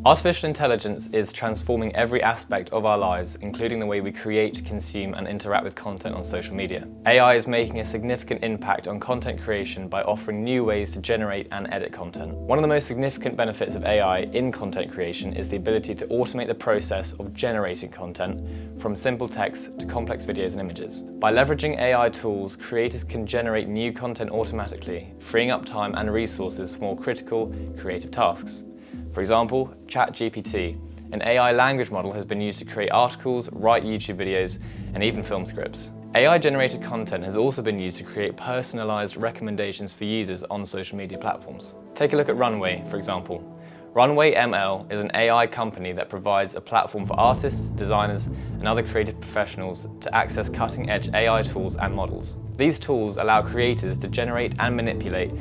Artificial intelligence is transforming every aspect of our lives, including the way we create, consume, and interact with content on social media. AI is making a significant impact on content creation by offering new ways to generate and edit content. One of the most significant benefits of AI in content creation is the ability to automate the process of generating content, from simple text to complex videos and images. By leveraging AI tools, creators can generate new content automatically, freeing up time and resources for more critical, creative tasks. For example, ChatGPT, an AI language model, has been used to create articles, write YouTube videos, and even film scripts. AI-generated content has also been used to create personalized recommendations for users on social media platforms. Take a look at Runway, for example. Runway ML is an AI company that provides a platform for artists, designers, and other creative professionals to access cutting-edge AI tools and models. These tools allow creators to generate and manipulate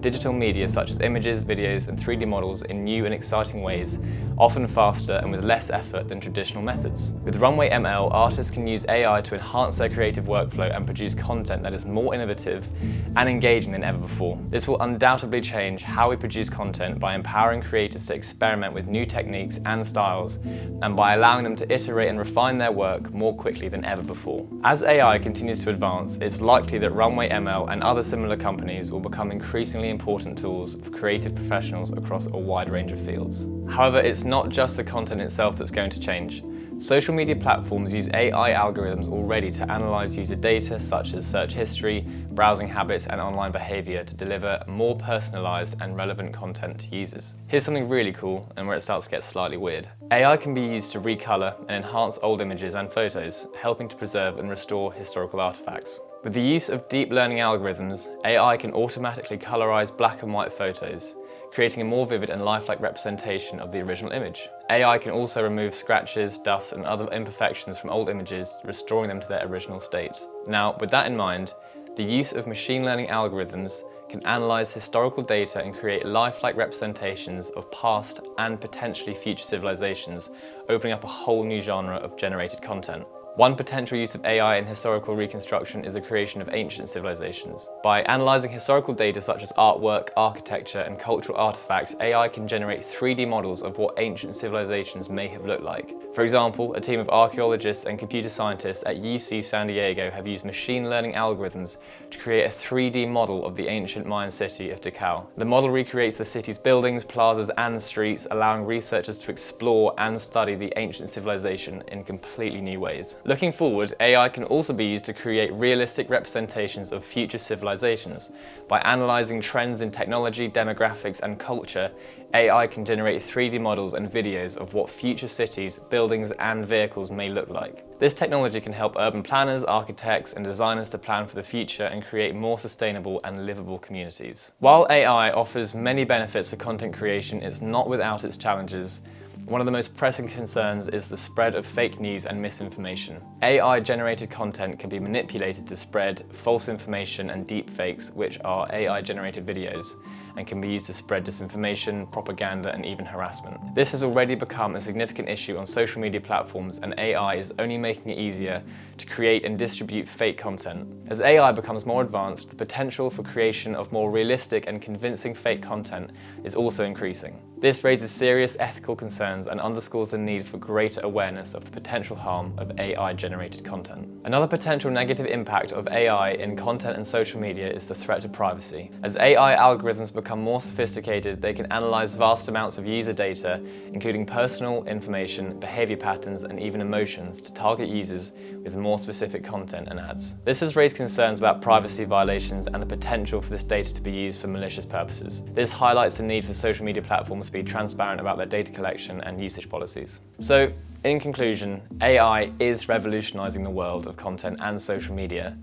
digital media such as images, videos, and 3D models in new and exciting ways, often faster and with less effort than traditional methods. With Runway ML, artists can use AI to enhance their creative workflow and produce content that is more innovative and engaging than ever before. This will undoubtedly change how we produce content by empowering creators to experiment with new techniques and styles, and by allowing them to iterate and refine their work more quickly than ever before. As AI continues to advance, it's likely that Runway ML and other similar companies will become increasingly important tools for creative professionals across a wide range of fields. However, it's not just the content itself that's going to change. Social media platforms use AI algorithms already to analyze user data such as search history, browsing habits, and online behavior to deliver more personalized and relevant content to users. Here's something really cool and where it starts to get slightly weird. AI can be used to recolor and enhance old images and photos, helping to preserve and restore historical artifacts. With the use of deep learning algorithms, AI can automatically colorize black and white photos, creating a more vivid and lifelike representation of the original image. AI can also remove scratches, dust, and other imperfections from old images, restoring them to their original state. Now, with that in mind, the use of machine learning algorithms can analyze historical data and create lifelike representations of past and potentially future civilizations, opening up a whole new genre of generated content. One potential use of AI in historical reconstruction is the creation of ancient civilizations. By analysing historical data such as artwork, architecture, and cultural artifacts, AI can generate 3D models of what ancient civilizations may have looked like. For example, a team of archaeologists and computer scientists at UC San Diego have used machine learning algorithms to create a 3D model of the ancient Mayan city of Tikal. The model recreates the city's buildings, plazas, and streets, allowing researchers to explore and study the ancient civilization in completely new ways. Looking forward, AI can also be used to create realistic representations of future civilizations. By analysing trends in technology, demographics, and culture, AI can generate 3D models and videos of what future cities, buildings, and vehicles may look like. This technology can help urban planners, architects, and designers to plan for the future and create more sustainable and livable communities. While AI offers many benefits to content creation, it's not without its challenges. One of the most pressing concerns is the spread of fake news and misinformation. AI-generated content can be manipulated to spread false information and deepfakes, which are AI-generated videos, and can be used to spread disinformation, propaganda, and even harassment. This has already become a significant issue on social media platforms, and AI is only making it easier to create and distribute fake content. As AI becomes more advanced, the potential for creation of more realistic and convincing fake content is also increasing. This raises serious ethical concerns and underscores the need for greater awareness of the potential harm of AI-generated content. Another potential negative impact of AI in content and social media is the threat to privacy. As AI algorithms become more sophisticated, they can analyze vast amounts of user data, including personal information, behavior patterns, and even emotions, to target users with more specific content and ads. This has raised concerns about privacy violations and the potential for this data to be used for malicious purposes. This highlights the need for social media platforms to be transparent about their data collection and usage policies. So, in conclusion, AI is revolutionizing the world of content and social media,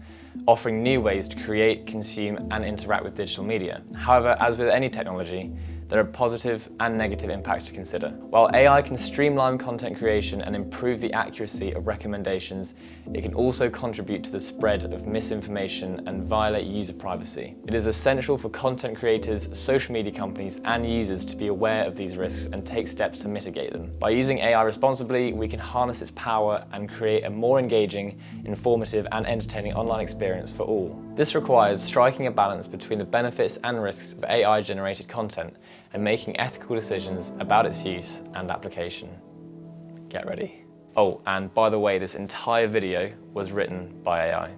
offering new ways to create, consume, and interact with digital media. However, as with any technology, there are positive and negative impacts to consider. While AI can streamline content creation and improve the accuracy of recommendations, it can also contribute to the spread of misinformation and violate user privacy. It is essential for content creators, social media companies, and users to be aware of these risks and take steps to mitigate them. By using AI responsibly, we can harness its power and create a more engaging, informative, and entertaining online experience for all. This requires striking a balance between the benefits and risks of AI-generated content and making ethical decisions about its use and application. Get ready. Oh, and by the way, this entire video was written by AI.